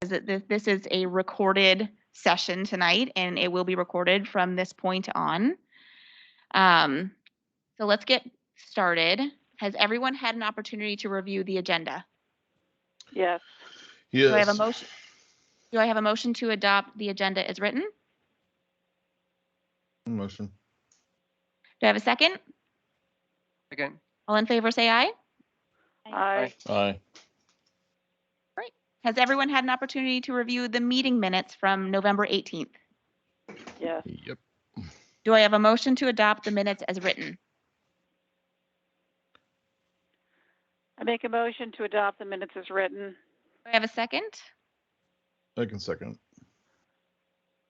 This is a recorded session tonight, and it will be recorded from this point on. So let's get started. Has everyone had an opportunity to review the agenda? Yes. Do I have a motion? Do I have a motion to adopt the agenda as written? Motion. Do I have a second? Second. All in favor, say aye. Aye. Aye. Great. Has everyone had an opportunity to review the meeting minutes from November 18th? Yes. Yep. Do I have a motion to adopt the minutes as written? I make a motion to adopt the minutes as written. Do I have a second? I can second.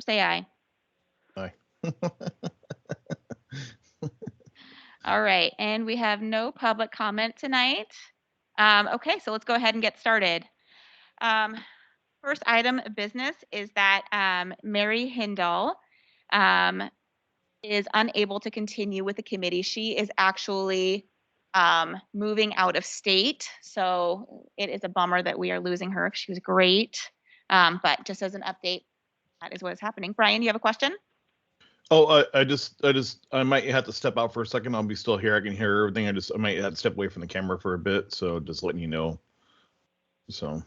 Say aye. Aye. All right, and we have no public comment tonight. Okay, so let's go ahead and get started. First item of business is that Mary Hindall is unable to continue with the committee. She is actually moving out of state, so it is a bummer that we are losing her. She was great, but just as an update, that is what is happening. Brian, you have a question? Oh, I might have to step out for a second. I'll be still here. I can hear everything. I might have to step away from the camera for a bit. So just letting you know. So.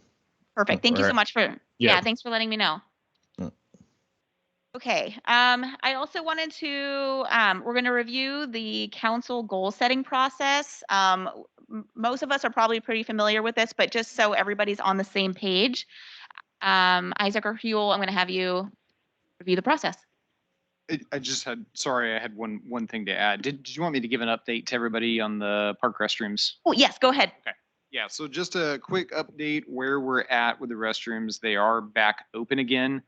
Perfect. Thank you so much for, yeah, thanks for letting me know. Yeah. Okay. I also wanted to, we're going to review the council goal setting process. Most of us are probably pretty familiar with this, but just so everybody's on the same page, Isaac or Huel, I'm going to have you review the process. I had one thing to add. Did you want me to give an update to everybody on the park restrooms? Oh, yes, go ahead. Okay. Yeah, so just a quick update where we're at with the restrooms. They are back open again.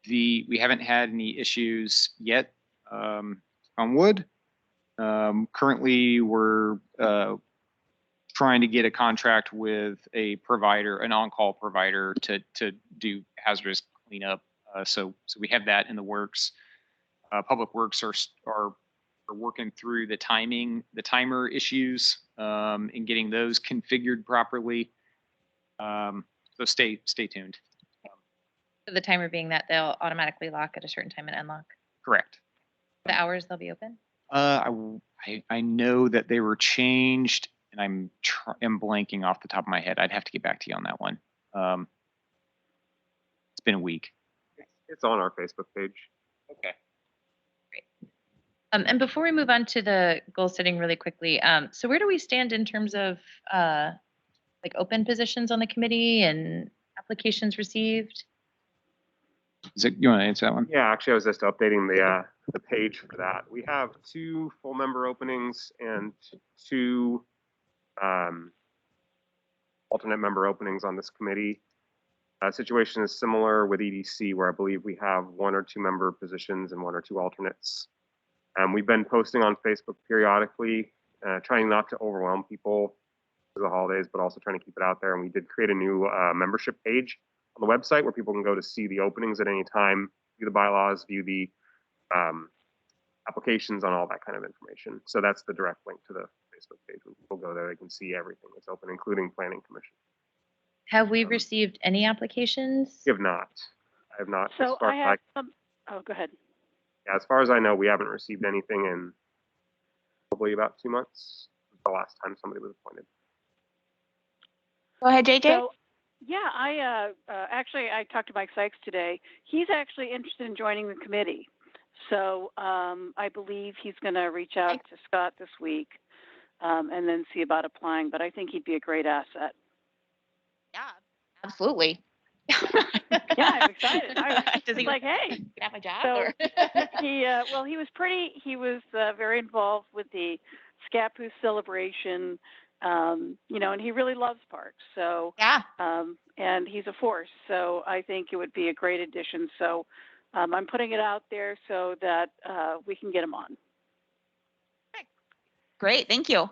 We haven't had any issues yet on wood. Currently, we're trying to get a contract with a provider, an on-call provider, to do hazardous cleanup. So we have that in the works. Public Works are working through the timer issues, and getting those configured properly. So stay tuned. So the timer being that they'll automatically lock at a certain time and unlock. Correct. The hours they'll be open. I know that they were changed, and I'm blanking off the top of my head. I'd have to get back to you on that one. It's been a week. It's on our Facebook page. Okay. Great. And before we move on to the goal setting really quickly, so where do we stand in terms of like open positions on the committee and applications received? You want to answer that one? Yeah, actually, I was just updating the page for that. We have 2 full member openings and 2 alternate member openings on this committee. Situation is similar with EDC, where I believe we have 1 or 2 member positions and 1 or 2 alternates. We've been posting on Facebook periodically, trying not to overwhelm people for the holidays, but also trying to keep it out there. And we did create a new membership page on the website where people can go to see the openings at any time, view the bylaws, view the applications, on all that kind of information. So that's the direct link to the Facebook page. When people go there, they can see everything that's open, including Planning Commission. Have we received any applications? We have not. I have not. So I have some. Oh, go ahead. Yeah, as far as I know, we haven't received anything in probably about 2 months. The last time somebody was appointed. Go ahead, JJ. So, yeah, I talked to Mike Sykes today. He's actually interested in joining the committee. So I believe he's going to reach out to Scott this week and then see about applying. But I think he'd be a great asset. Yeah, absolutely. Yeah, I'm excited. I was like, hey, can I have my job? So he was very involved with the Scappoose celebration, and he really loves parks. So yeah, and he's a force. So I think it would be a great addition. So I'm putting it out there so that we can get him on. Great, thank you.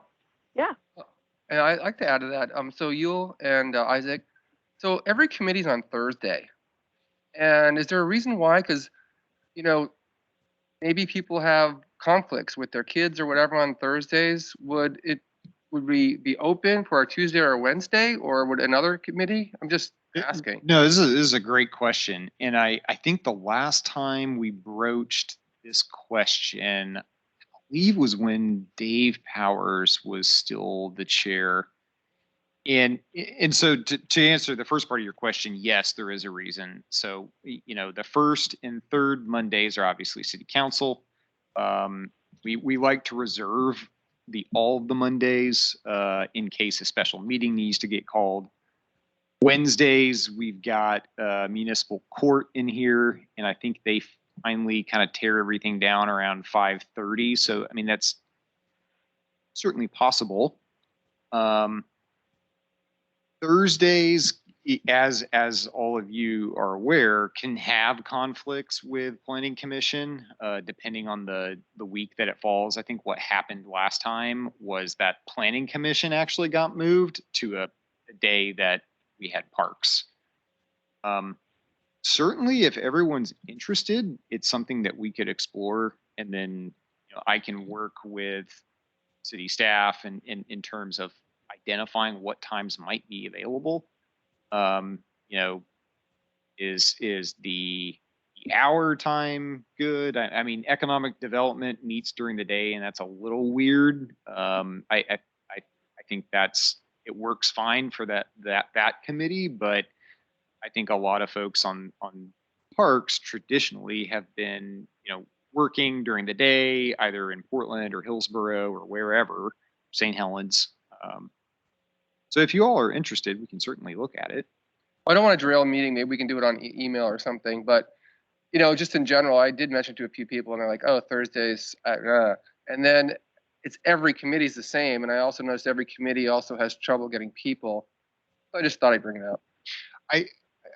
Yeah. And I'd like to add to that. So Yule and Isaac, so every committee's on Thursday. And is there a reason why? Because, maybe people have conflicts with their kids or whatever on Thursdays. Would it would we be open for a Tuesday or a Wednesday, or would another committee? I'm just asking. No, this is a great question. And I think the last time we broached this question, I believe was when Dave Powers was still the chair. And so to answer the first part of your question, yes, there is a reason. So, the first and third Mondays are obviously city council. We like to reserve all of the Mondays in case a special meeting needs to get called. Wednesdays, we've got municipal court in here, and I think they finally kind of tear everything down around 5:30. So, I mean, that's certainly possible. Thursdays, as all of you are aware, can have conflicts with planning commission, depending on the week that it falls. I think what happened last time was that planning commission actually got moved to a day that we had parks. Certainly, if everyone's interested, it's something that we could explore, and then I can work with city staff and in terms of identifying what times might be available. Is the hour time good? I mean, economic development meets during the day, and that's a little weird. I think it works fine for that committee, but I think a lot of folks on parks traditionally have been working during the day, either in Portland or Hillsborough or wherever, St. Helens. So if you all are interested, we can certainly look at it. I don't want to derail a meeting. Maybe we can do it on email or something. But just in general, I did mention to a few people, and they're like, "Oh, Thursdays," and then it's every committee's the same. And I also noticed every committee also has trouble getting people. So I just thought I'd bring it up.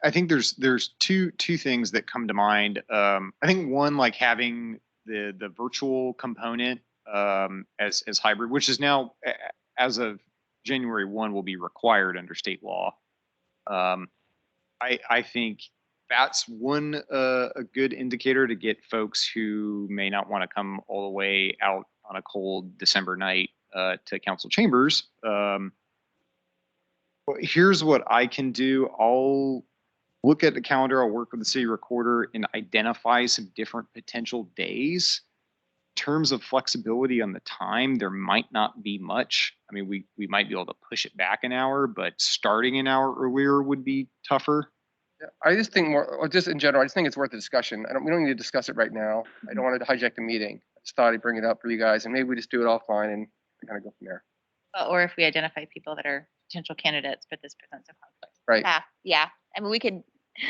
I think there's two things that come to mind. I think one, like having the virtual component as hybrid, which is now as of January 1 will be required under state law. I think that's one a good indicator to get folks who may not want to come all the way out on a cold December night to council chambers. Here's what I can do. I'll look at the calendar. I'll work with the city recorder and identify some different potential days. In terms of flexibility on the time, there might not be much. I mean, we might be able to push it back an hour, but starting an hour earlier would be tougher. Yeah, I just think more, or just in general, I just think it's worth a discussion. We don't need to discuss it right now. I don't want to hijack the meeting. I just thought I'd bring it up for you guys, and maybe we just do it offline and kind of go from there. Or if we identify people that are potential candidates, but this presents a conflict. Right. Yeah. I mean, we could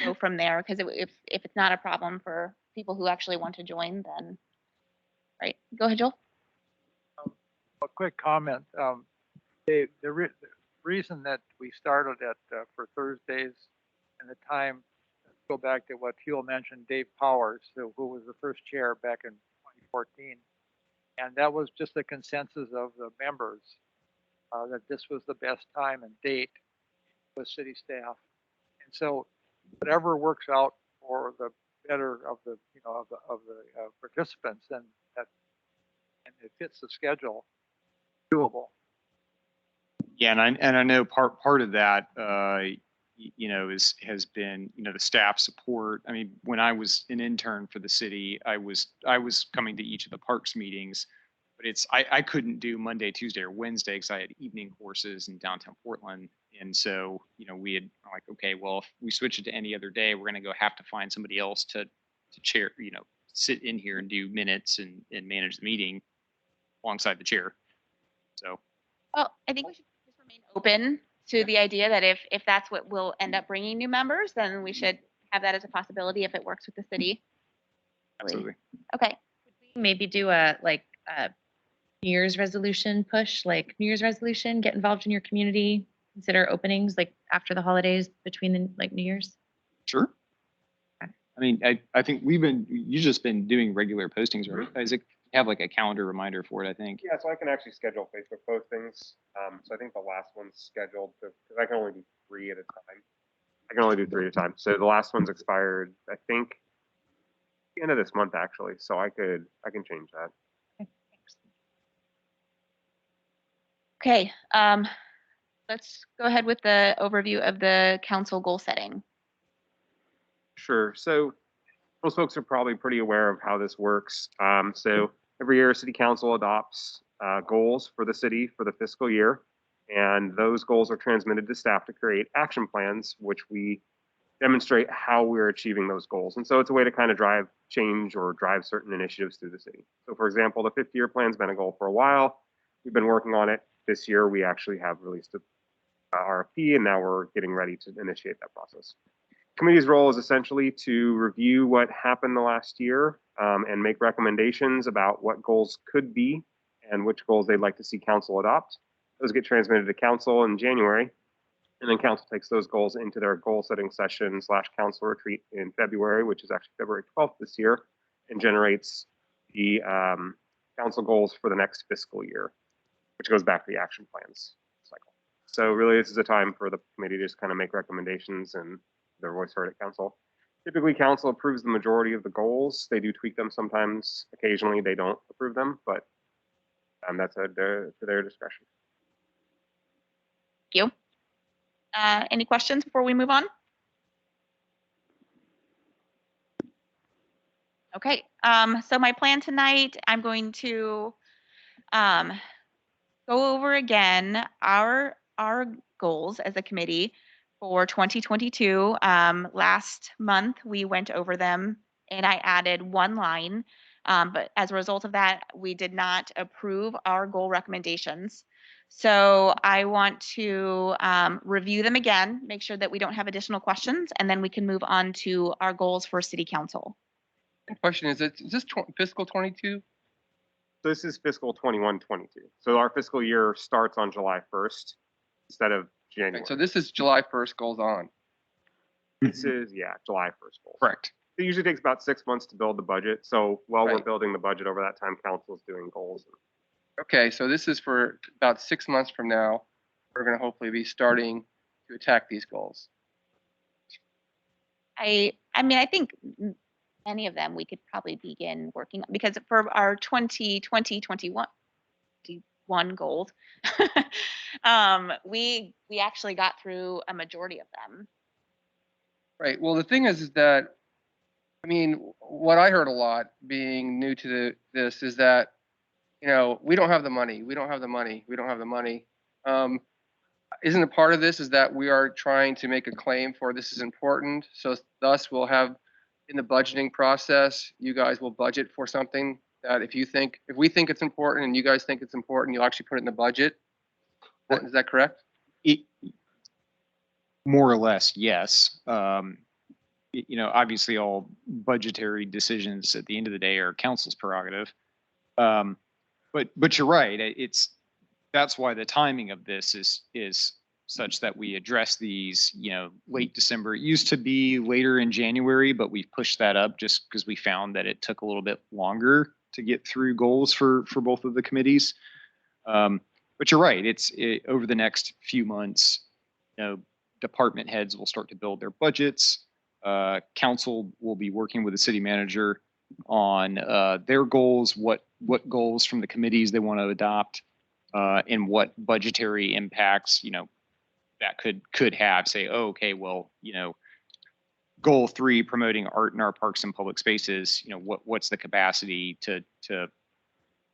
go from there because if it's not a problem for people who actually want to join, then right. Go ahead, Joel. A quick comment. The reason that we started at for Thursdays and the time, go back to what Huel mentioned, Dave Powers, who was the first chair back in 2014, and that was just the consensus of the members that this was the best time and date with city staff, and so whatever works out for the better of the participants, then that and it fits the schedule, doable. Yeah, and I know part of that has been the staff support. I mean, when I was an intern for the city, I was coming to each of the parks meetings, but I couldn't do Monday, Tuesday, or Wednesday because I had evening courses in downtown Portland, and so we had like, okay, well, if we switch it to any other day, we're gonna have to find somebody else to chair, sit in here and do minutes and manage the meeting alongside the chair. So. Well, I think we should just remain open to the idea that if that's what will end up bringing new members, then we should have that as a possibility if it works with the city. Absolutely. Okay. Maybe do a New Year's resolution push, like New Year's resolution, get involved in your community, consider openings like after the holidays between the New Year's. Sure. I mean, I think you've just been doing regular postings, right, Isaac? You have like a calendar reminder for it, I think. Yeah, so I can actually schedule Facebook postings. So I think the last one's scheduled because I can only do 3 at a time. I can only do 3 at a time. So the last one's expired, I think, the end of this month actually. So I can change that. Okay, let's go ahead with the overview of the council goal setting. Sure. So most folks are probably pretty aware of how this works. So every year, City Council adopts goals for the city for the fiscal year, and those goals are transmitted to staff to create action plans, which we demonstrate how we're achieving those goals. And so it's a way to kind of drive change or drive certain initiatives through the city. So for example, the 50-year plan's been a goal for a while. We've been working on it. This year, we actually have released a RFP, and now we're getting ready to initiate that process. Committee's role is essentially to review what happened the last year and make recommendations about what goals could be and which goals they'd like to see council adopt. Those get transmitted to council in January, and then council takes those goals into their goal setting session / council retreat in February, which is actually February 12th this year, and generates the council goals for the next fiscal year, which goes back to the action plans cycle. So really, this is a time for the committee to just kind of make recommendations and their voice heard at council. Typically, council approves the majority of the goals. They do tweak them sometimes. Occasionally, they don't approve them, but that's to their discretion. Thank you. Any questions before we move on? Okay, so my plan tonight, I'm going to go over again our goals as a committee for 2022. Last month, we went over them and I added one line, but as a result of that, we did not approve our goal recommendations. So I want to review them again, make sure that we don't have additional questions, and then we can move on to our goals for City Council. Question is this fiscal 22? So this is fiscal 21-22. So our fiscal year starts on July 1st instead of January. Okay, so this is July 1st goes on. This is, yeah, July 1st goals. Correct. It usually takes about 6 months to build the budget. So while we're Right. building the budget over that time, council is doing goals. Okay, so this is for about 6 months from now. We're going to hopefully be starting to attack these goals. I mean, I think any of them we could probably begin working on, because for our 2020-21 goals, we actually got through a majority of them. Right. Well, the thing is that, I mean, what I heard a lot being new to this is that, you know, we don't have the money. We don't have the money. We don't have the money. Isn't a part of this is that we are trying to make a claim for this is important. So thus we'll have in the budgeting process, you guys will budget for something that if we think it's important and you guys think it's important, you'll actually put it in the budget. Is that correct? More or less, yes. You know, obviously all budgetary decisions at the end of the day are council's prerogative. But you're right. That's why the timing of this is such that we address these, you know, late December. It used to be later in January, but we've pushed that up just because we found that it took a little bit longer to get through goals for both of the committees. But you're right. It's over the next few months, you know, department heads will start to build their budgets. Council will be working with the city manager on their goals, what goals from the committees they want to adopt, and what budgetary impacts, you know, that could have. Say, oh, okay, well, you know, goal 3, promoting art in our parks and public spaces. You know, what's the capacity to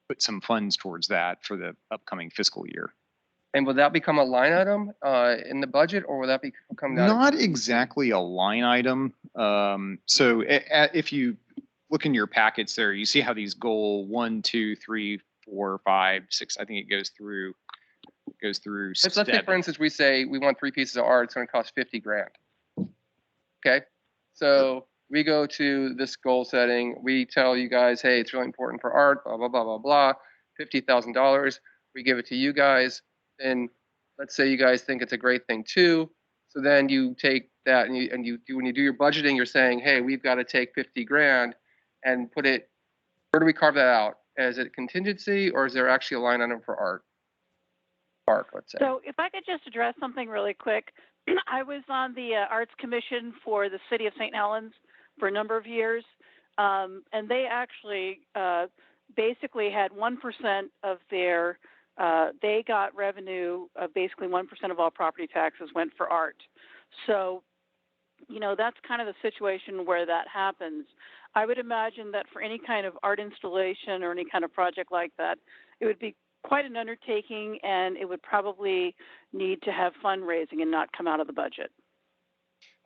put some funds towards that for the upcoming fiscal year? And will that become a line item in the budget, or will that become not exactly a line item? So if you look in your packets there, you see how these goal 1, 2, 3, 4, 5, 6. I think it goes through. Let's say, for instance, we say we want 3 pieces of art. It's going to cost $50,000. Okay, so we go to this goal setting. We tell you guys, hey, it's really important for art. Blah blah blah blah blah. $50,000. We give it to you guys. And let's say you guys think it's a great thing too. So then you take that and you do, when you do your budgeting, you're saying, hey, we've got to take $50,000 and put it. Where do we carve that out? Is it contingency, or is there actually a line item for art? Let's say. So if I could just address something really quick. I was on the Arts Commission for the City of St. Helens for a number of years, and they actually basically had 1% of their they got revenue of basically 1% of all property taxes went for art. So, you know, that's kind of the situation where that happens. I would imagine that for any kind of art installation or any kind of project like that, it would be quite an undertaking, and it would probably need to have fundraising and not come out of the budget.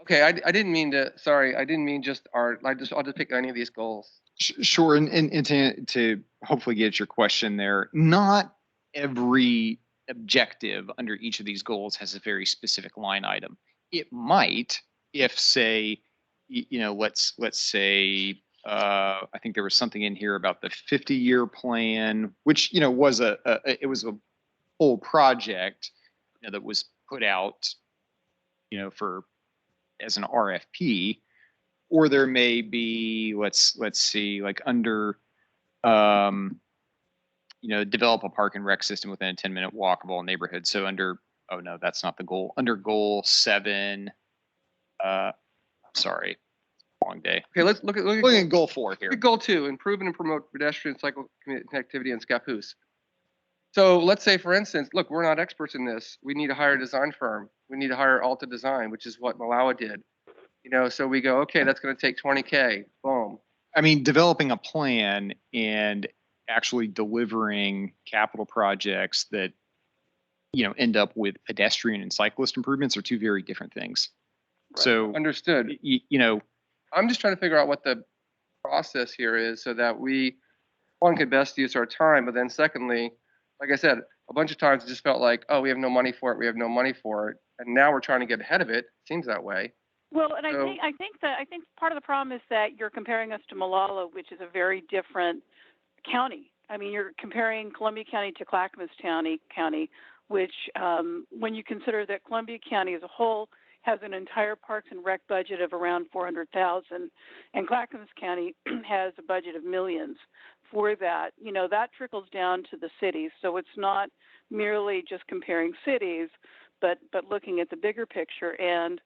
Okay, I didn't mean to, sorry, I didn't mean just art. I'll just pick any of these goals. Sure, and to hopefully get your question there, not every objective under each of these goals has a very specific line item. It might, if say, you know, let's say, I think there was something in here about the 50-year plan, which, you know, was it was a whole project, you know, that was put out, you know, for as an RFP. Or there may be, let's see, like under, you know, develop a park and rec system within a 10-minute walk of all neighborhoods. So under, oh no, that's not the goal. Under goal 7, sorry, long day. Okay, let's look at Looking at goal 4 here. look at goal 2, improve and promote pedestrian cycle connectivity in Scappoose. So let's say, for instance, look, we're not experts in this. We need to hire a design firm. We need to hire Alta Design, which is what Malawi did. You know, so we go, okay, that's going to take 20K. Boom. I mean, developing a plan and actually delivering capital projects that, you know, end up with pedestrian and cyclist improvements are two very different things. Right. So Understood. you know, I'm just trying to figure out what the process here is so that we, one, could best use our time, but then secondly, like I said, a bunch of times it just felt like, oh, we have no money for it. We have no money for it. And now we're trying to get ahead of it. Seems that way. Well, and So- I think part of the problem is that you're comparing us to Malala, which is a very different county. I mean, you're comparing Columbia County to Clackamas County, which, when you consider that Columbia County as a whole has an entire Parks and Rec budget of around $400,000, and Clackamas County has a budget of millions for that. You know, that trickles down to the cities. So it's not merely just comparing cities, but looking at the bigger picture. And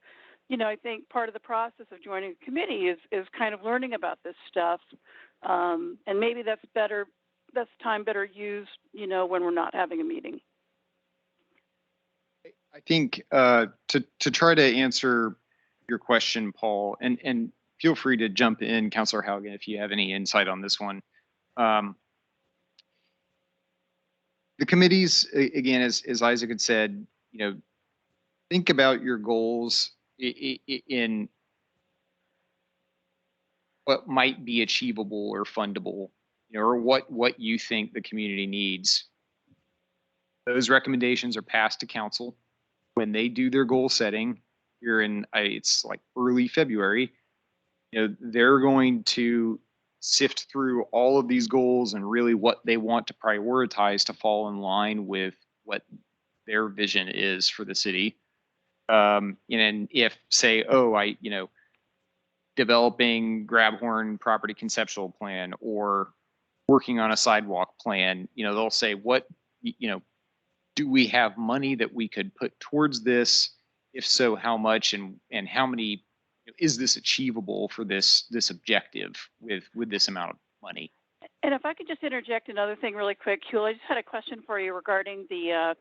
you know, I think part of the process of joining a committee is kind of learning about this stuff, and maybe that's time better used, you know, when we're not having a meeting. I think to try to answer your question, Paul, and feel free to jump in, Councilor Haugen, if you have any insight on this one. The committees, again, as Isaac had said, you know, think about your goals in what might be achievable or fundable, you know, or what you think the community needs. Those recommendations are passed to council. When they do their goal setting here in, it's like early February, you know, they're going to sift through all of these goals and really what they want to prioritize to fall in line with what their vision is for the city. And if say, oh, you know, developing Grabhorn property conceptual plan or working on a sidewalk plan, you know, they'll say, what, you know, do we have money that we could put towards this? If so, how much and how many, is this achievable for this objective with this amount of money? And if I could just interject another thing really quick, Huel, I just had a question for you regarding the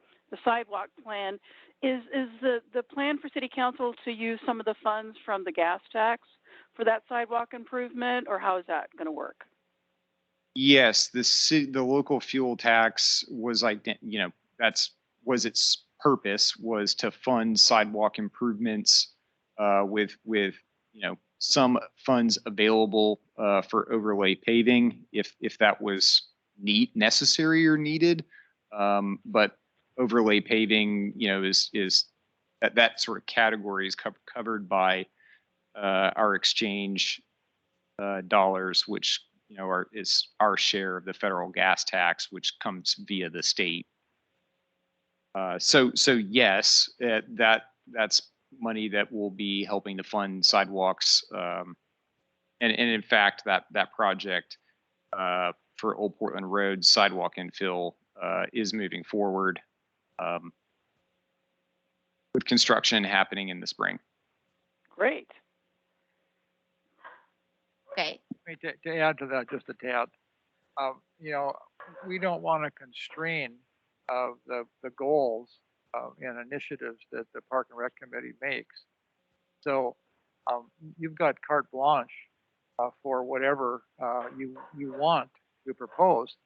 sidewalk plan. Is the plan for City Council to use some of the funds from the gas tax for that sidewalk improvement, or how is that going to work? Yes, the local fuel tax was like, you know, was its purpose was to fund sidewalk improvements with you know, some funds available for overlay paving if that was necessary or needed. But overlay paving, you know, is that sort of category is covered by our exchange dollars, which, you know, is our share of the federal gas tax, which comes via the state. So yes, that's money that will be helping to fund sidewalks, and in fact that project for Old Portland Road sidewalk infill is moving forward, with construction happening in the spring. Great. Okay. To add to that just a tad, you know, we don't want to constrain of the goals and initiatives that the Park and Rec Committee makes. So you've got carte blanche for whatever you want to propose,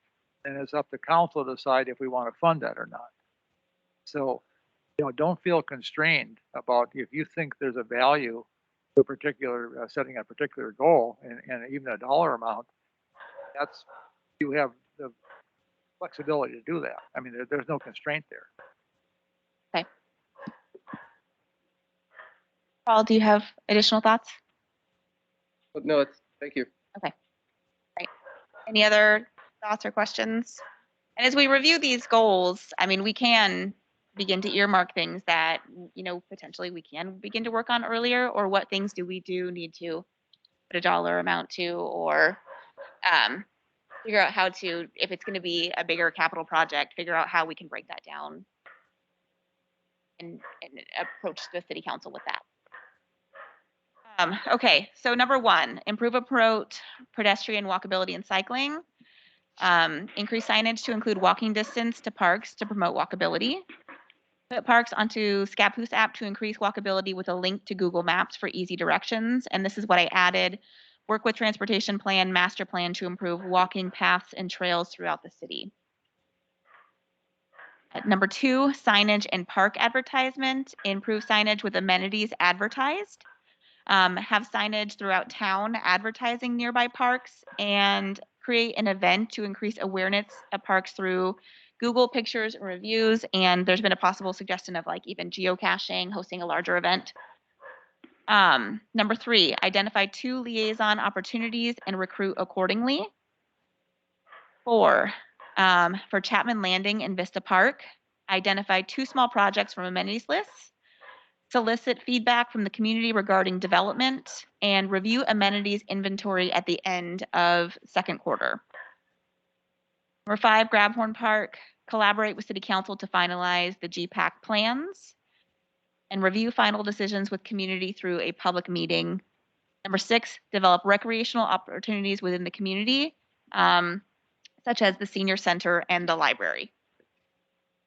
and it's up to council to decide if we want to fund that or not. So, don't feel constrained about if you think there's a value to a particular setting a particular goal and even a dollar amount. You have the flexibility to do that. I mean, there's no constraint there. Okay. Paul, do you have additional thoughts? But no, thank you. Okay. Great. Any other thoughts or questions? And as we review these goals, I mean, we can begin to earmark things that, potentially we can begin to work on earlier, or what things do we need to put a dollar amount to, or figure out how to, if it's going to be a bigger capital project, figure out how we can break that down and approach the city council with that. Okay, so number 1, improve and promote pedestrian walkability and cycling. Increase signage to include walking distance to parks to promote walkability. Put parks onto Scappoose app to increase walkability with a link to Google Maps for easy directions. And this is what I added. Work with transportation plan, master plan to improve walking paths and trails throughout the city. Number 2, signage and park advertisement. Improve signage with amenities advertised. Have signage throughout town advertising nearby parks, and create an event to increase awareness of parks through Google pictures and reviews. And there's been a possible suggestion of like even geocaching, hosting a larger event. Number 3, identify 2 liaison opportunities and recruit accordingly. 4, for Chapman Landing and Vista Park, identify 2 small projects from amenities lists. Solicit feedback from the community regarding development, and review amenities inventory at the end of second quarter. Number 5, Grabhorn Park, collaborate with City Council to finalize the GPAC plans, and review final decisions with community through a public meeting. Number 6, develop recreational opportunities within the community, such as the senior center and the library.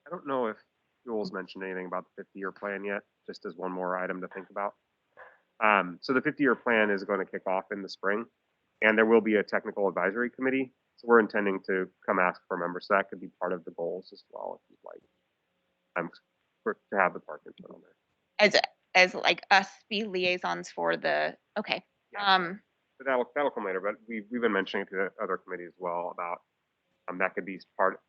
I don't know if Jules mentioned anything about the 50-year plan yet, just as one more item to think about. So the 50-year plan is going to kick off in the spring, and there will be a technical advisory committee. So we're intending to come ask for members. So that could be part of the goals as well, if you'd like. To have the park input on there. As like us be liaisons for the, okay. Yeah. But that'll come later. But we've been mentioning to the other committees as well about that could be part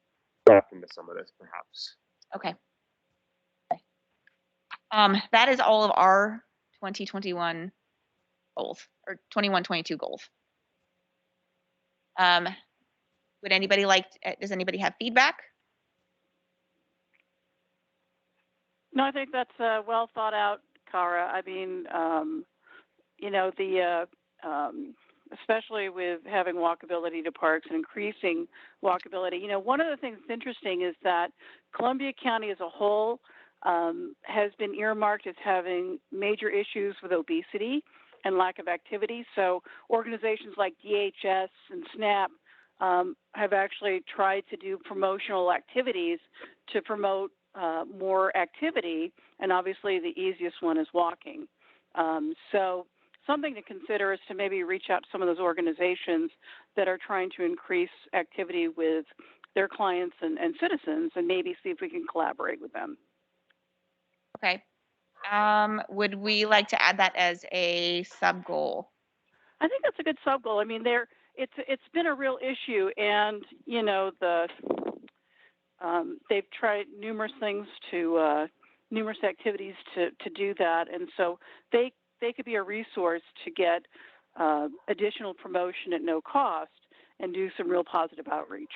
into some of this perhaps. Okay. That is all of our 2021 goals, or 21-22 goals. Would anybody does anybody have feedback? No, I think that's well thought out, Cara. I mean, especially with having walkability to parks and increasing walkability. One of the things that's interesting is that Columbia County as a whole has been earmarked as having major issues with obesity and lack of activity. So organizations like DHS and SNAP have actually tried to do promotional activities to promote more activity, and obviously the easiest one is walking. So something to consider is to maybe reach out to some of those organizations that are trying to increase activity with their clients and citizens, and maybe see if we can collaborate with them. Okay. Would we like to add that as a sub goal? I think that's a good sub goal. I mean, it's been a real issue, and they've tried numerous things numerous activities to do that, and so they could be a resource to get additional promotion at no cost and do some real positive outreach.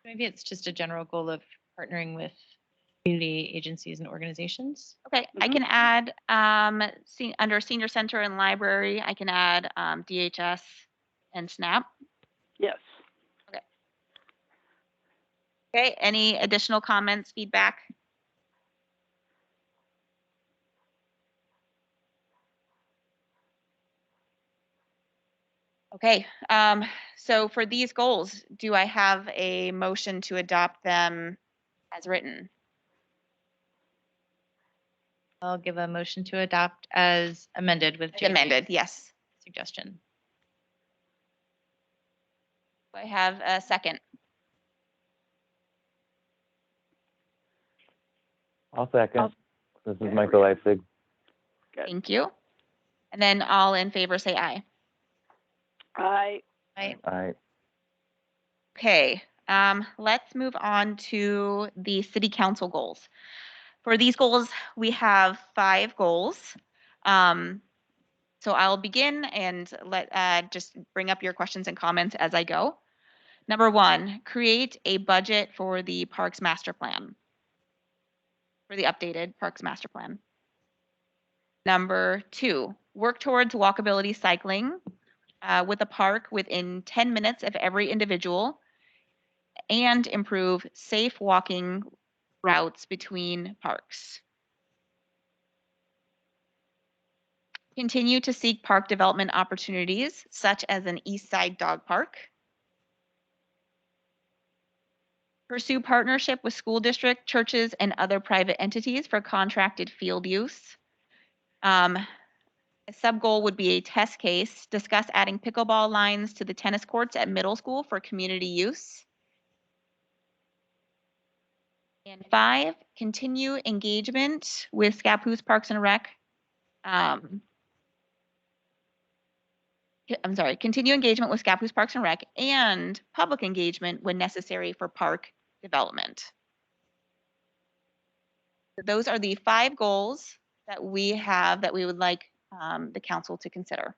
Maybe it's just a general goal of partnering with community agencies and organizations. Okay, I can add under senior center and library, I can add DHS and SNAP. Yes. Okay. Okay, any additional comments, feedback? Okay, so for these goals, do I have a motion to adopt them as written? I'll give a motion to adopt as amended with As JJ's amended, yes. suggestion. Do I have a second? I'll second. I'll- This is Michael Leipzig. Good. Thank you. And then all in favor say aye. I, Aye. Okay, let's move on to the city council goals. For these goals, we have 5 goals. So I'll begin and just bring up your questions and comments as I go. Number 1, create a budget for the Parks Master Plan, for the updated Parks Master Plan. Number 2, work towards walkability cycling with a park within 10 minutes of every individual and improve safe walking routes between parks. Continue to seek park development opportunities, such as an East Side Dog Park. Pursue partnership with school district, churches, and other private entities for contracted field use. A sub-goal would be a test case. Discuss adding pickleball lines to the tennis courts at middle school for community use. And 5, continue engagement with Scappoose Parks and Rec. Continue engagement with Scappoose Parks and Rec and public engagement when necessary for park development. So those are the 5 goals that we have that we would like the council to consider.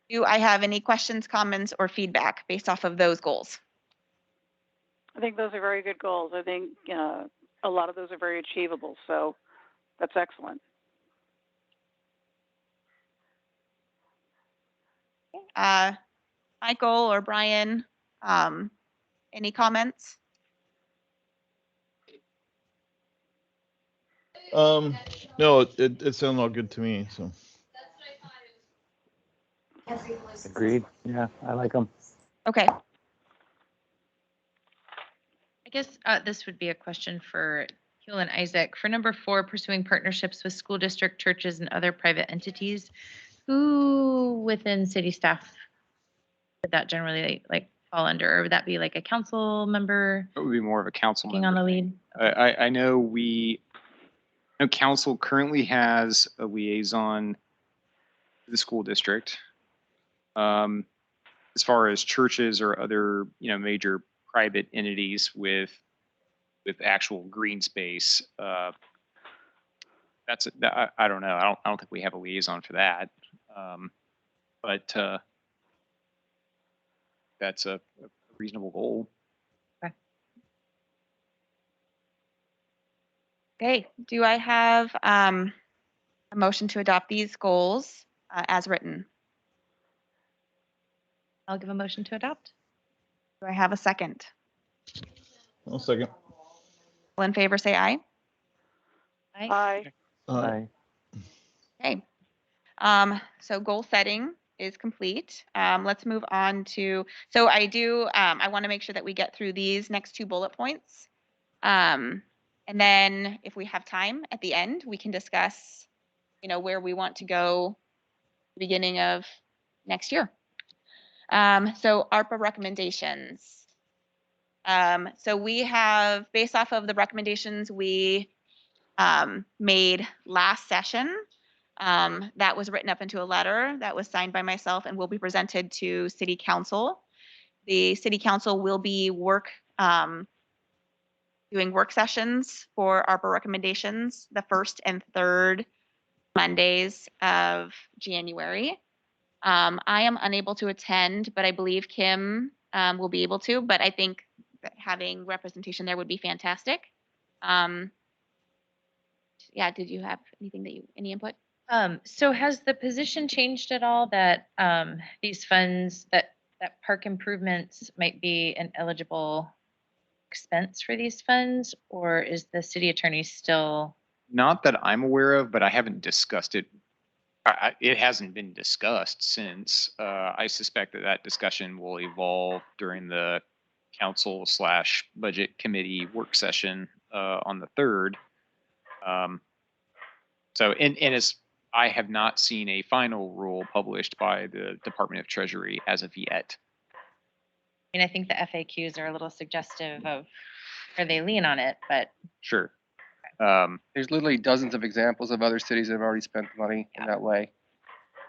Do I have any questions, comments, or feedback based off of those goals? I think those are very good goals. I think a lot of those are very achievable, so that's excellent. Michael or Brian, any comments? No, it sounded all good to me. So Agreed. Yeah, I like them. Okay. I guess this would be a question for Hugh and Isaac. For number 4, pursuing partnerships with school district, churches, and other private entities. Who within city staff would that generally like fall under? Or would that be like a council member It would be more of a council taking on member. the lead? I know council currently has a liaison to the school district. As far as churches or other, major private entities with actual green space, I don't know. I don't think we have a liaison for that. But that's a reasonable goal. Okay. Do I have a motion to adopt these goals as written? I'll give a motion to adopt. Do I have a second? I'll second. All in favor say aye. Aye. Aye. Okay. So goal setting is complete. Let's move on to, so I want to make sure that we get through these next 2 bullet points. And then if we have time at the end, we can discuss, where we want to go beginning of next year. So ARPA recommendations. So we have, based off of the recommendations we made last session, that was written up into a letter that was signed by myself and will be presented to City Council. The City Council will be doing work sessions for ARPA recommendations the 1st and 3rd Mondays of January. I am unable to attend, but I believe Kim will be able to, but I think that having representation there would be fantastic. Yeah, did you have anything any input? So has the position changed at all that these funds, that park improvements might be an eligible expense for these funds, or is the city attorney still? Not that I'm aware of, but I haven't discussed it. It hasn't been discussed since. I suspect that discussion will evolve during the council/budget committee work session on the 3rd. And as I have not seen a final rule published by the Department of Treasury as of yet. I mean, I think the FAQs are a little suggestive of where they lean on it, but Sure. There's literally dozens of examples of other cities that have already spent money in that way.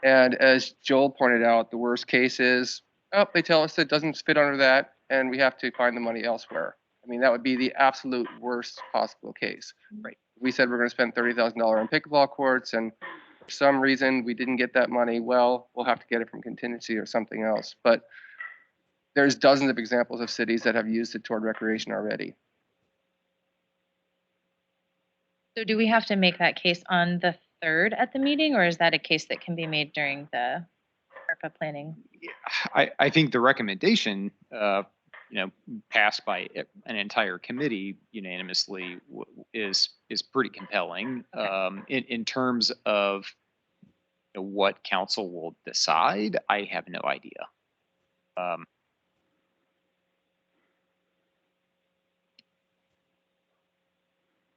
And as Joel pointed out, the worst case is, oh, they tell us it doesn't fit under that and we have to find the money elsewhere. I mean, that would be the absolute worst possible case. Right. We said we're going to spend $30,000 on pickleball courts and for some reason we didn't get that money. Well, we'll have to get it from contingency or something else. But there's dozens of examples of cities that have used it toward recreation already. so do we have to make that case on the 3rd at the meeting, or is that a case that can be made during the ARPA planning? I think the recommendation, passed by an entire committee unanimously is pretty compelling. In terms of what council will decide, I have no idea.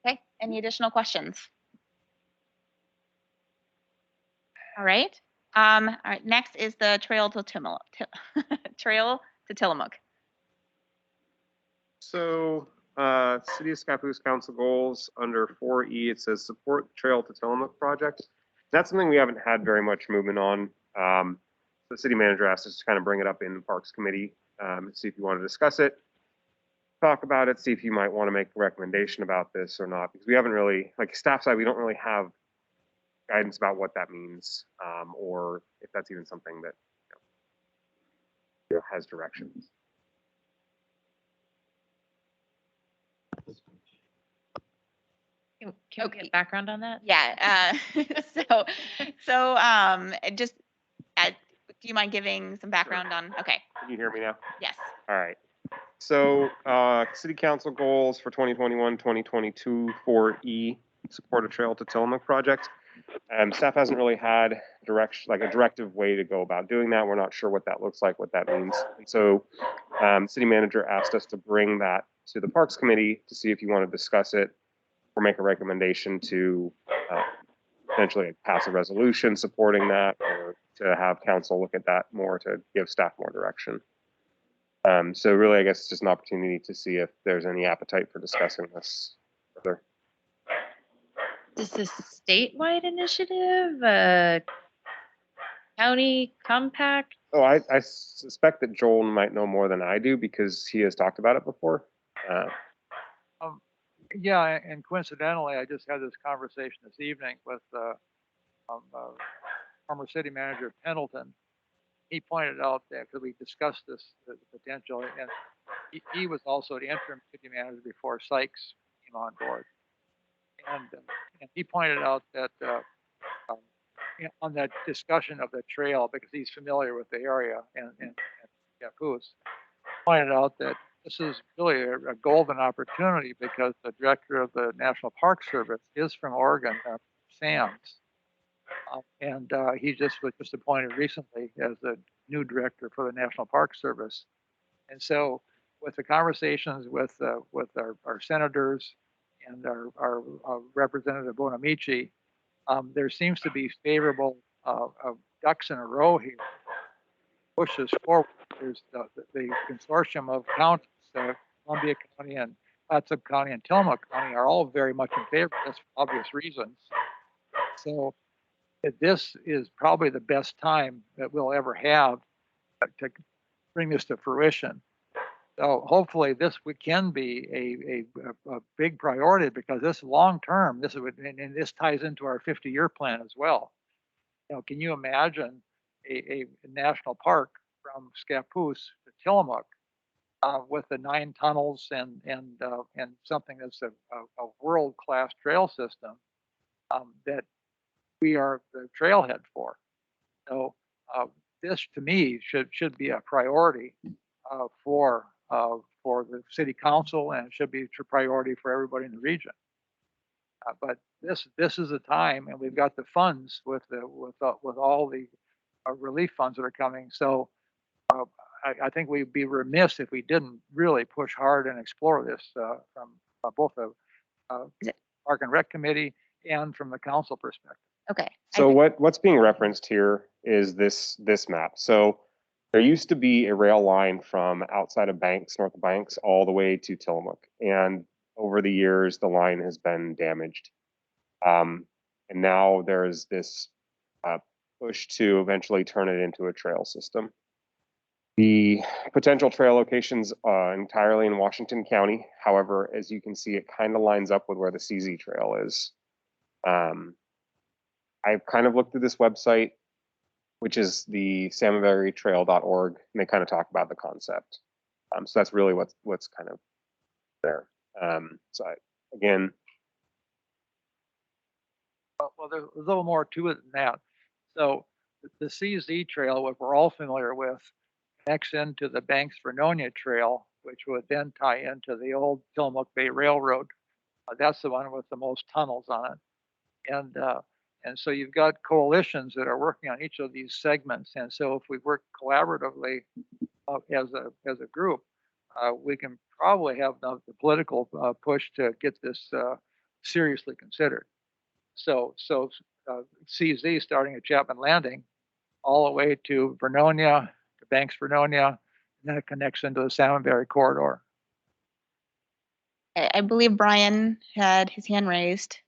Okay, any additional questions? All right. All right, next is the Trail to Tillamook. So, City of Scappoose Council goals under 4E, it says support the Trail to Tillamook project. That's something we haven't had very much movement on. The city manager asked us to kind of bring it up in the Parks Committee, see if you want to discuss it, talk about it, see if you might want to make a recommendation about this or not, because we haven't really, like staff side, we don't really have guidance about what that means, or if that's even something that has directions. Can we get background on that? Yeah. Just, do you mind giving some background on? Okay. Can you hear me now? Yes. All right. So, city council goals for 2021, 2022, 4E, support a Trail to Tillamook project. Staff hasn't really had a directive way to go about doing that. We're not sure what that looks like, what that means. And so, city manager asked us to bring that to the Parks Committee to see if you want to discuss it or make a recommendation to potentially pass a resolution supporting that, or to have council look at that more to give staff more direction. So really, I guess it's just an opportunity to see if there's any appetite for discussing this further. Is this a statewide initiative, county compact? Oh, I suspect that Joel might know more than I do because he has talked about it before. Yeah, and coincidentally, I just had this conversation this evening with former city manager of Pendleton. He pointed out that, because we discussed this the potential, and he was also the interim city manager before Sykes came on board. And he pointed out that on that discussion of the trail, because he's familiar with the area and Scappoose, pointed out that this is really a golden opportunity because the director of the National Park Service is from Oregon, Sands. And he just was just appointed recently as the new director for the National Park Service. And so with the conversations with our senators and our Representative Bonamici, there seems to be favorable ducks in a row here. Pushes forward. There's the consortium of counties, Columbia County and Clatsop County and Tillamook County are all very much in favor of this for obvious reasons. So this is probably the best time that we'll ever have to bring this to fruition. So hopefully this can be a big priority, because this long term, and this ties into our 50-year plan as well. Can you imagine a national park from Scappoose to Tillamook with the 9 tunnels and something that's a world-class trail system that we are the trailhead for. So this to me should be a priority for the city council, and it should be a priority for everybody in the region. But this is a time, and we've got the funds with all the relief funds that are coming. So I think we'd be remiss if we didn't really push hard and explore this from both the Park and Rec Committee and from the council perspective. Okay. So what's being referenced here is this map. So there used to be a rail line from outside of Banks, north of Banks, all the way to Tillamook. And over the years, the line has been damaged. And now there's this push to eventually turn it into a trail system. The potential trail locations entirely in Washington County. However, as you can see, it kind of lines up with where the CZ Trail is. I've kind of looked through this website, which is the salmonberrytrail.org, and they kind of talk about the concept. So that's really what's kind of there. Again. Well, there's a little more to it than that. So the CZ Trail, what we're all familiar with, connects into the Banks-Vernonia Trail, which would then tie into the old Tillamook Bay Railroad. That's the one with the most tunnels on it. And so you've got coalitions that are working on each of these segments. And so if we work collaboratively as a group, we can probably have the political push to get this seriously considered. So CZ starting at Chapman Landing all the way to Vernonia, to Banks Vernonia, and then it connects into the Salmonberry corridor. I believe Brian had his hand raised.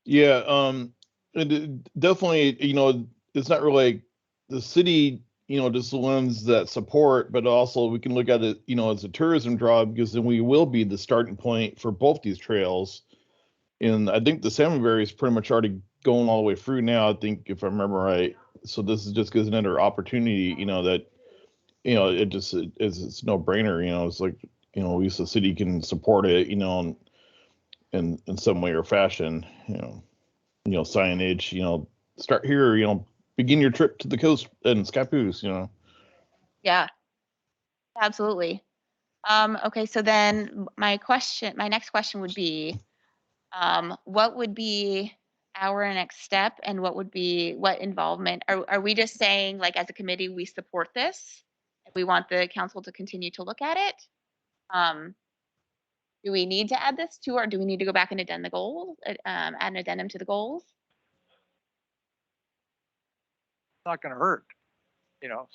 Yeah, definitely, it's not really the city, just the ones that support, but also we can look at it, as a tourism draw, because then we will be the starting point for both these trails. And I think the Salmonberry is pretty much already going all the way through now, I think, if I remember right. So this is just gives another opportunity, that, it's no brainer, it's like, at least the city can support it, in some way or fashion, signage, start here, begin your trip to the coast and Scappoose, Yeah, absolutely. Okay, so then my next question would be, what would be our next step, and what involvement? Are we just saying, like, as a committee, we support this? We want the council to continue to look at it? Do we need to add this to, or do we need to go back and add the goals, add an addendum to the goals? It's not going to hurt,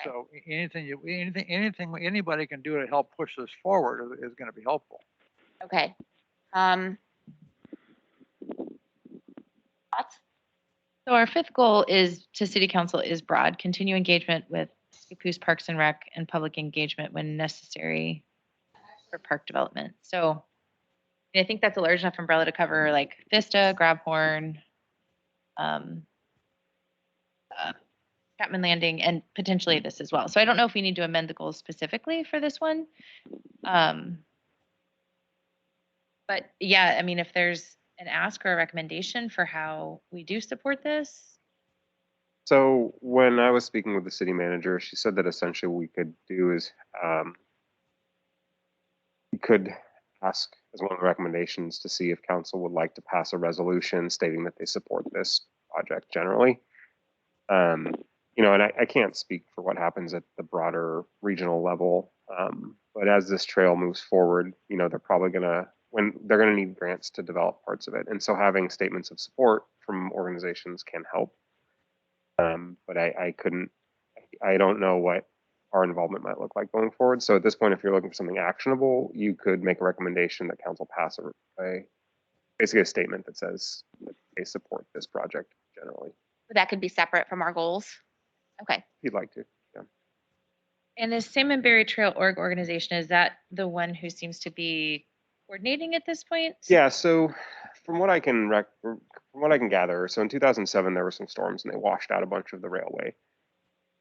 So anything anybody can do to help push this forward is going to be helpful. Okay. Thoughts? So our fifth goal is to city council is broad, continue engagement with Scappoose Parks and Rec and public engagement when necessary for park development. So I think that's a large enough umbrella to cover like Vista, Grabhorn, Chapman Landing, and potentially this as well. So I don't know if we need to amend the goals specifically for this one. But yeah, I mean, if there's an ask or a recommendation for how we do support this. So when I was speaking with the city manager, she said that essentially what we could do is we could ask as one of the recommendations to see if council would like to pass a resolution stating that they support this project generally. And I can't speak for what happens at the broader regional level, but as this trail moves forward, they're probably gonna need grants to develop parts of it, and so having statements of support from organizations can help. But I don't know what our involvement might look like going forward. So at this point, if you're looking for something actionable, you could make a recommendation that council pass basically a statement that says that they support this project generally. That could be separate from our goals. Okay. If you'd like to, yeah. And the Salmonberry Trail organization, is that the one who seems to be coordinating at this point? Yeah. So from what I can gather, so in 2007 there were some storms and they washed out a bunch of the railway.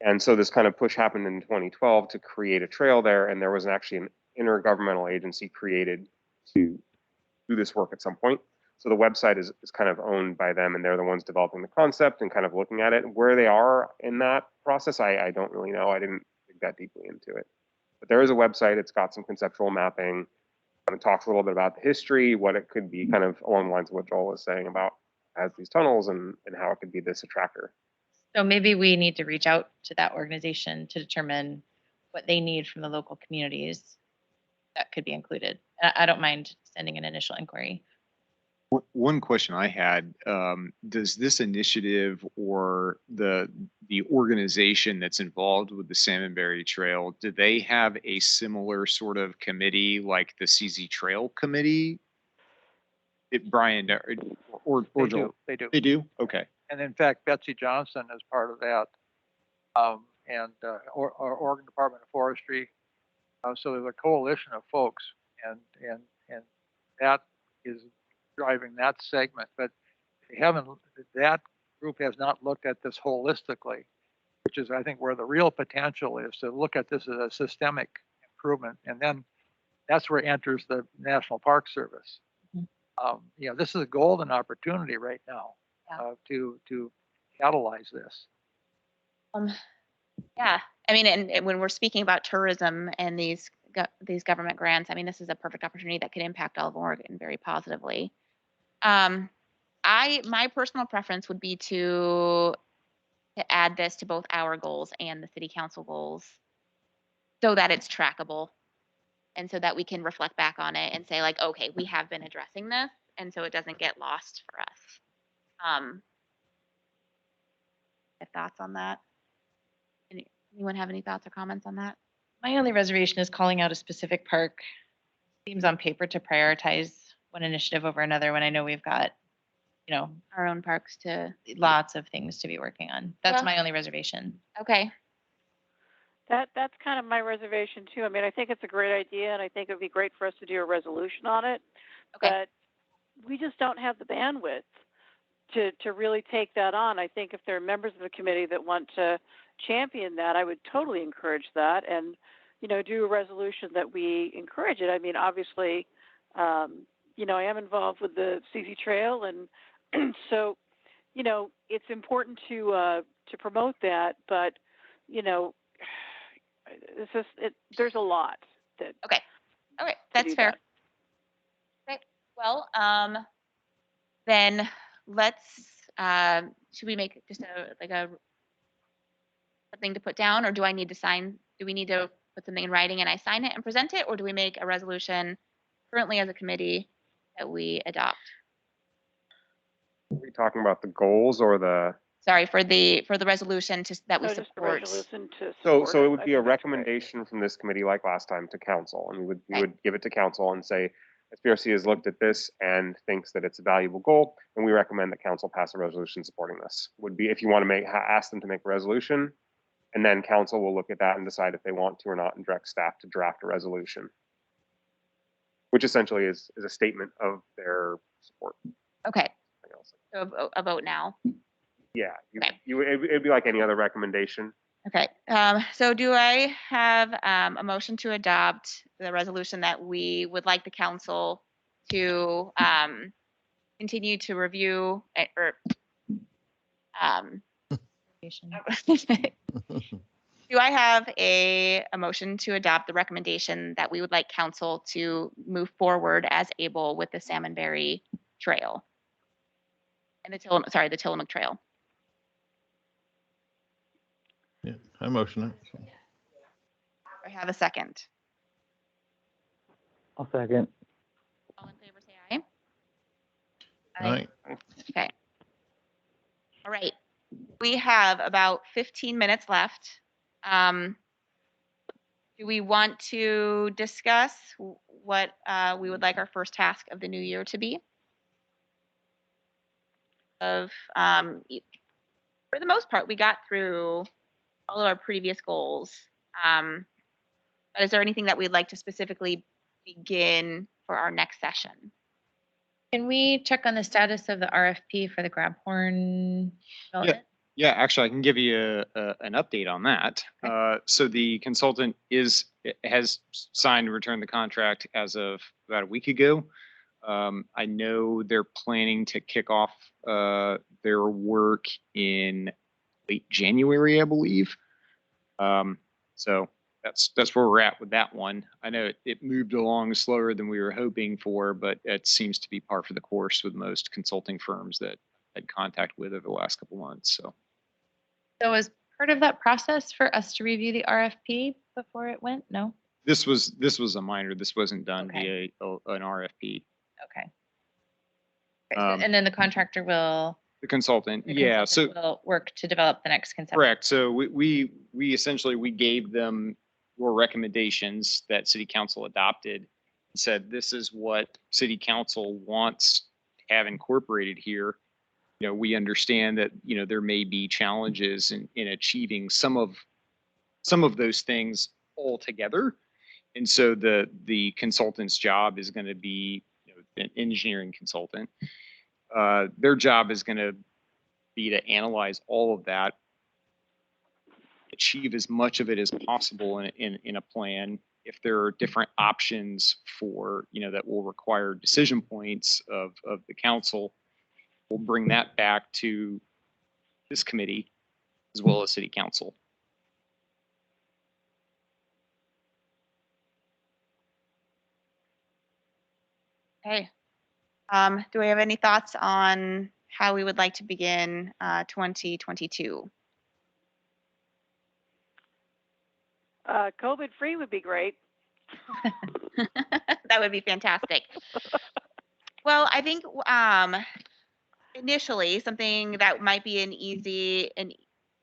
And so this kind of push happened in 2012 to create a trail there, and there was actually an intergovernmental agency created to do this work at some point. So the website is kind of owned by them, and they're the ones developing the concept and kind of looking at it. Where they are in that process, I don't really know. I didn't dig that deeply into it. But there is a website. It's got some conceptual mapping. It talks a little bit about the history, what it could be, kind of along the lines of what Joel was saying about as these tunnels and how it could be this attractor. So maybe we need to reach out to that organization to determine what they need from the local communities that could be included. I don't mind sending an initial inquiry. One question I had, does this initiative or the organization that's involved with the Salmonberry Trail, do they have a similar sort of committee like the CZ Trail Committee? Brian or They Joel? do, they do. They do? Okay. And in fact, Betsy Johnson is part of that, and Oregon Department of Forestry. So there's a coalition of folks, and that is driving that segment. But they haven't. That group has not looked at this holistically, which is, I think, where the real potential is to look at this as a systemic improvement, and then that's where enters the National Park Service. You know, this is a golden opportunity right now. To catalyze this. Yeah, I mean, and when we're speaking about tourism and these government grants, I mean, this is a perfect opportunity that could impact all of Oregon very positively. My personal preference would be to add this to both our goals and the city council goals, so that it's trackable, and so that we can reflect back on it and say, like, okay, we have been addressing this, and so it doesn't get lost for us. Thoughts on that? Anyone have any thoughts or comments on that? My only reservation is calling out a specific park. Seems on paper to prioritize one initiative over another when I know we've got, you know, Our own parks to. lots of things to be working on. That's Well- my only reservation. Okay. That's kind of my reservation too. I mean, I think it's a great idea, and I think it would be great for us to do a resolution on it. Okay. But we just don't have the bandwidth to really take that on. I think if there are members of the committee that want to champion that, I would totally encourage that, and do a resolution that we encourage it. I mean, obviously, I am involved with the CZ Trail, and so it's important to promote that. But there's a lot that. Okay. All right. That's fair. Okay. Well, then let's. Should we make just a thing to put down, or do I need to sign? Do we need to put something in writing and I sign it and present it, or do we make a resolution currently as a committee that we adopt? Are we talking about the goals or the? Sorry, for the resolution that we Just a support. resolution to So support it would I be a think that's great. recommendation from this committee like last time to council, and we Okay. would give it to council and say, SPRC has looked at this and thinks that it's a valuable goal, and we recommend that council pass a resolution supporting this. Would be if you want to ask them to make a resolution, and then council will look at that and decide if they want to or not, and direct staff to draft a resolution, which essentially is a statement of their support. Okay. So a vote now. Mm-hmm. Yeah, Okay. it'd be like any other recommendation. Okay. So do I have a motion to adopt the resolution that we would like the council to continue to review or do I have a motion to adopt the recommendation that we would like council to move forward as able with the Salmonberry Trail and the Tillamook Trail? Yeah, I motion it. I have a second. I'll second. All in favor, say aye. All right. Okay. All right. We have about 15 minutes left. Do we want to discuss what we would like our first task of the new year to be? For the most part, we got through all of our previous goals. But is there anything that we'd like to specifically begin for our next session? Can we check on the status of the RFP for the Grabhorn development? Yeah, actually, I can give you an update on that. So the consultant has signed and returned the contract as of about a week ago. I know they're planning to kick off their work in late January, I believe. So that's where we're at with that one. I know it moved along slower than we were hoping for, but it seems to be par for the course with most consulting firms that I had contact with over the last couple months. So as part of that process for us to review the RFP before it went? No? This was a minor. This wasn't done Okay. via an RFP. Okay. And then the contractor will, The consultant, the yeah. So consultant will work to develop the next concept. correct. So we essentially we gave them your recommendations that City Council adopted and said this is what City Council wants to have incorporated here. You know, we understand that there may be challenges in achieving some of those things all together. And so the consultant's job is going to be an engineering consultant. Their job is going to be to analyze all of that, achieve as much of it as possible in a plan. If there are different options for that will require decision points of the council, we'll bring that back to this committee as well as City Council. Okay. Do we have any thoughts on how we would like to begin 2022? COVID-free would be great. That would be fantastic. Well, I think initially something that might be an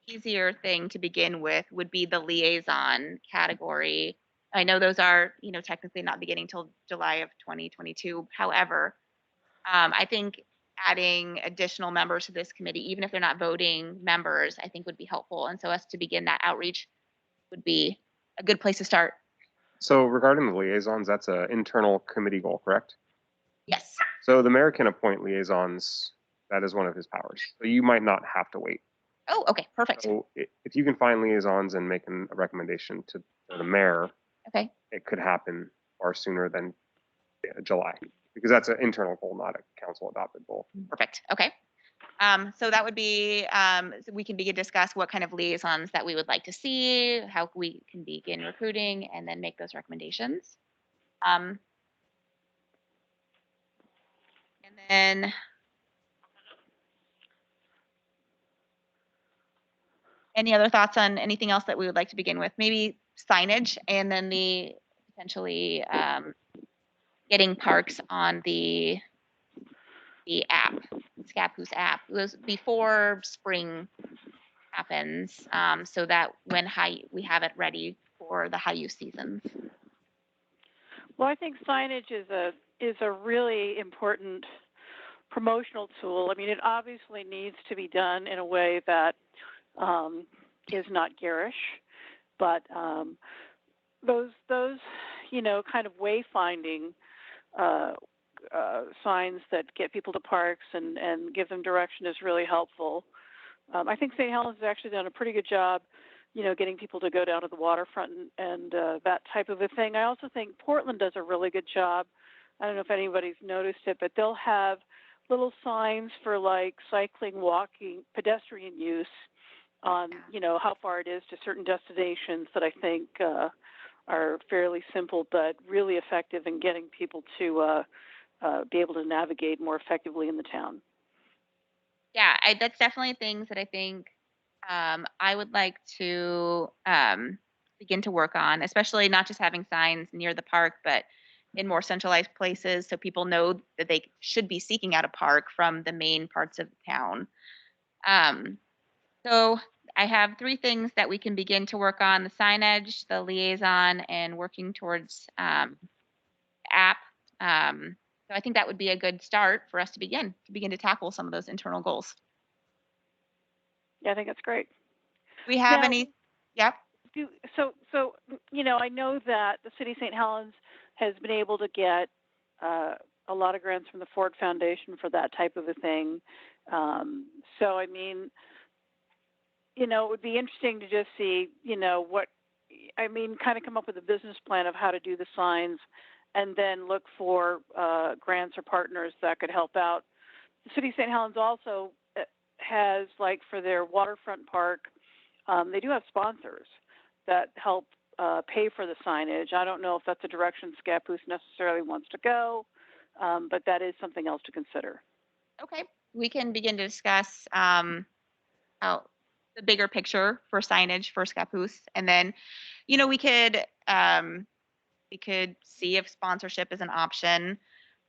easier thing to begin with would be the liaison category. I know those are, technically not beginning till July of 2022. However, I think adding additional members to this committee, even if they're not voting members, I think would be helpful. And so us to begin that outreach would be a good place to start. So regarding the liaisons, that's an internal committee goal, correct? Yes. So the mayor can appoint liaisons. That is one of his powers. So you might not have to wait. Oh, okay, perfect. So if you can find liaisons and make a recommendation to the mayor, Okay. it could happen far sooner than July, because that's an internal goal, not a council adopted goal. Perfect. Okay. So that would be, so we can begin to discuss what kind of liaisons that we would like to see, how we can begin recruiting, and then make those recommendations. And then any other thoughts on anything else that we would like to begin with? Maybe signage, and then the potentially getting parks on the app, Scappoose app. It was before spring happens, so that when we have it ready for the high use seasons. Well, I think signage is a really important promotional tool. I mean, it obviously needs to be done in a way that is not garish, but those kind of wayfinding signs that get people to parks and give them direction is really helpful. I think St. Helens has actually done a pretty good job, getting people to go down to the waterfront and that type of a thing. I also think Portland does a really good job. I don't know if anybody's noticed it, but they'll have little signs for like cycling, walking, pedestrian use on, how far it is to certain destinations that I think are fairly simple but really effective in getting people to be able to navigate more effectively in the town. Yeah, that's definitely things that I think I would like to begin to work on, especially not just having signs near the park, but in more centralized places so people know that they should be seeking out a park from the main parts of town. So I have 3 things that we can begin to work on: the signage, the liaison, and working towards app. So I think that would be a good start for us to begin to tackle some of those internal goals. Yeah, I think that's great. Do we have Now, any? Yep. I know that the City of St. Helens has been able to get a lot of grants from the Ford Foundation for that type of a thing. So, I mean, it would be interesting to just see, kind of come up with a business plan of how to do the signs and then look for grants or partners that could help out. The city of St. Helens also has, like, for their waterfront park, they do have sponsors that help pay for the signage. I don't know if that's a direction Scappoose necessarily wants to go, but that is something else to consider. Okay, we can begin to discuss how the bigger picture for signage for Scappoose, and then, you know, we could see if sponsorship is an option,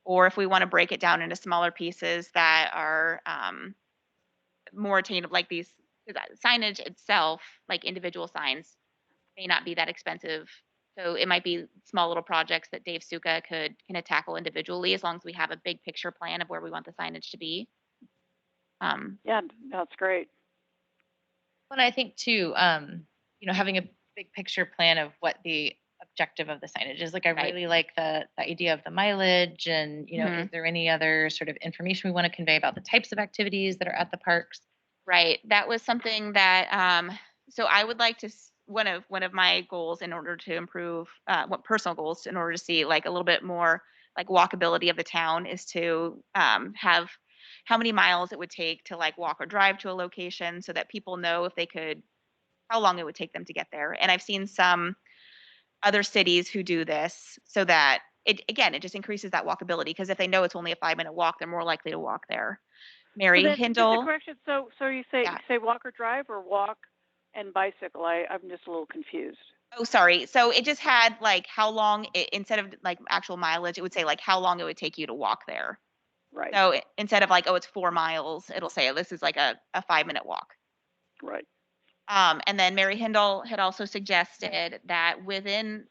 or if we want to break it down into smaller pieces that are more attainable, like these, 'cause signage itself, like individual signs, may not be that expensive. So it might be small little projects that Dave Suka could kind of tackle individually, as long as we have a big picture plan of where we want the signage to be. Yeah, that's great. And I think too, you know, having a big picture plan of what the objective of the signage is. Like, I Right. really like the idea of the mileage, and, you know, is there any other sort of information we want to convey about the types of activities that are at the parks? Right. That was something that so I would like to one of my goals in order to improve what personal goals in order to see like a little bit more like walkability of the town is to have how many miles it would take to like walk or drive to a location so that people know if they could how long it would take them to get there. And I've seen some other cities who do this so that it just increases that walkability, because if they know it's only a 5-minute walk, they're more likely to walk there. Mary Just a Hindle. correction. So you say Yeah. walk or drive, or walk and bicycle? I'm just a little confused. Oh, sorry. So it just had like how long instead of like actual mileage, it would say like how long it would take you to walk there. Right. So instead of like, oh, it's 4 miles, it'll say this is like a 5-minute walk. Right. And then Mary Hindle had also suggested that within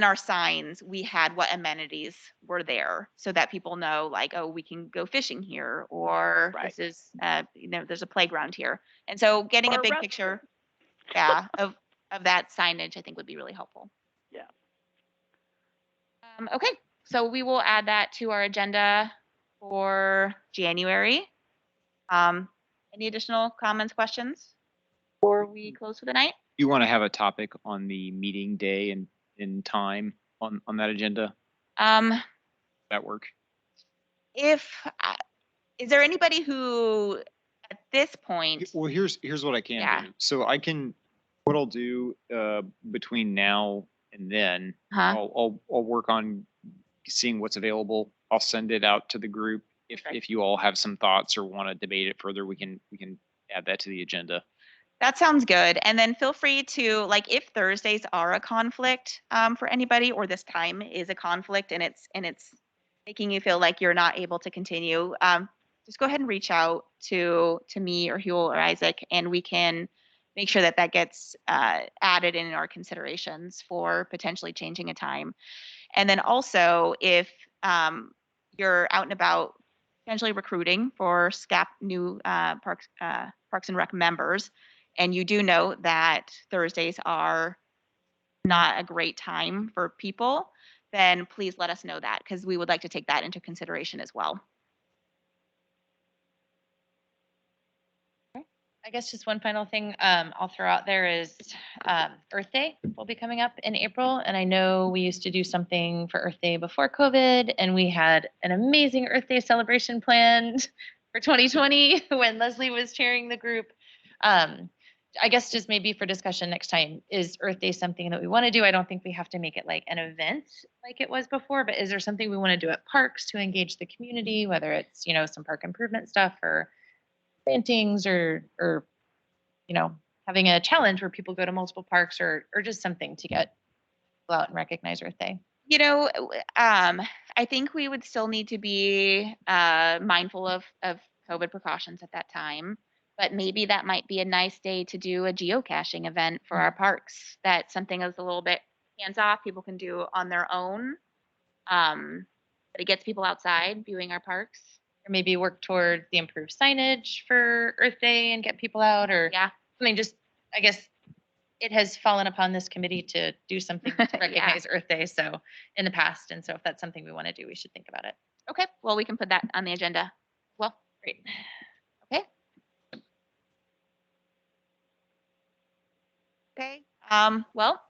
our signs, we had what amenities were there so that people know like, oh, we can go fishing here, or Right. this is, you know, there's a playground here. And so getting Or a a big restroom. picture, yeah, of that signage, I think would be really helpful. Yeah. Okay, so we will add that to our agenda for January. Any additional comments, questions before we close for the night? You want to have a topic on the meeting day and time on that agenda? Um, That work? if is there anybody who at this point, Well, here's what I can Yeah. do. So what I'll do between now and then, huh? I'll work on seeing what's available. I'll send it out to the group. Okay. If you all have some thoughts or want to debate it further, we can add that to the agenda. That sounds good. And then feel free to like if Thursdays are a conflict for anybody, or this time is a conflict and it's making you feel like you're not able to continue, just go ahead and reach out to me or Huel or Isaac, and we can make sure that gets added in our considerations for potentially changing a time. And then also if you're out and about potentially recruiting for SCAP new Parks and Rec members, and you do know that Thursdays are not a great time for people, then please let us know that, because we would like to take that into consideration as well. I guess just one final thing I'll throw out there is Earth Day will be coming up in April. And I know we used to do something for Earth Day before COVID, and we had an amazing Earth Day celebration planned for 2020 when Leslie was chairing the group. I guess just maybe for discussion next time, is Earth Day something that we want to do? I don't think we have to make it like an event like it was before, but is there something we want to do at parks to engage the community, whether it's, you know, some park improvement stuff or plantings or you know, having a challenge where people go to multiple parks, or just something to get people out and recognize Earth Day? You know, I think we would still need to be mindful of COVID precautions at that time, but maybe that might be a nice day to do a geocaching event for our parks. That's something that's a little bit hands off, people can do on their own, but it gets people outside viewing our parks. Or maybe work toward the improved signage for Earth Day and get people out, or Yeah. something. Just, I guess it has fallen upon this committee to do something to Yeah. recognize Earth Day so in the past. And so if that's something we want to do, we should think about it. Okay, well, we can put that on the agenda. Well, Great. okay. Okay. Well,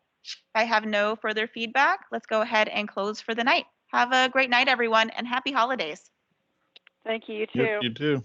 I have no further feedback. Let's go ahead and close for the night. Have a great night, everyone, and happy holidays. Thank you. You too. Yep, you too.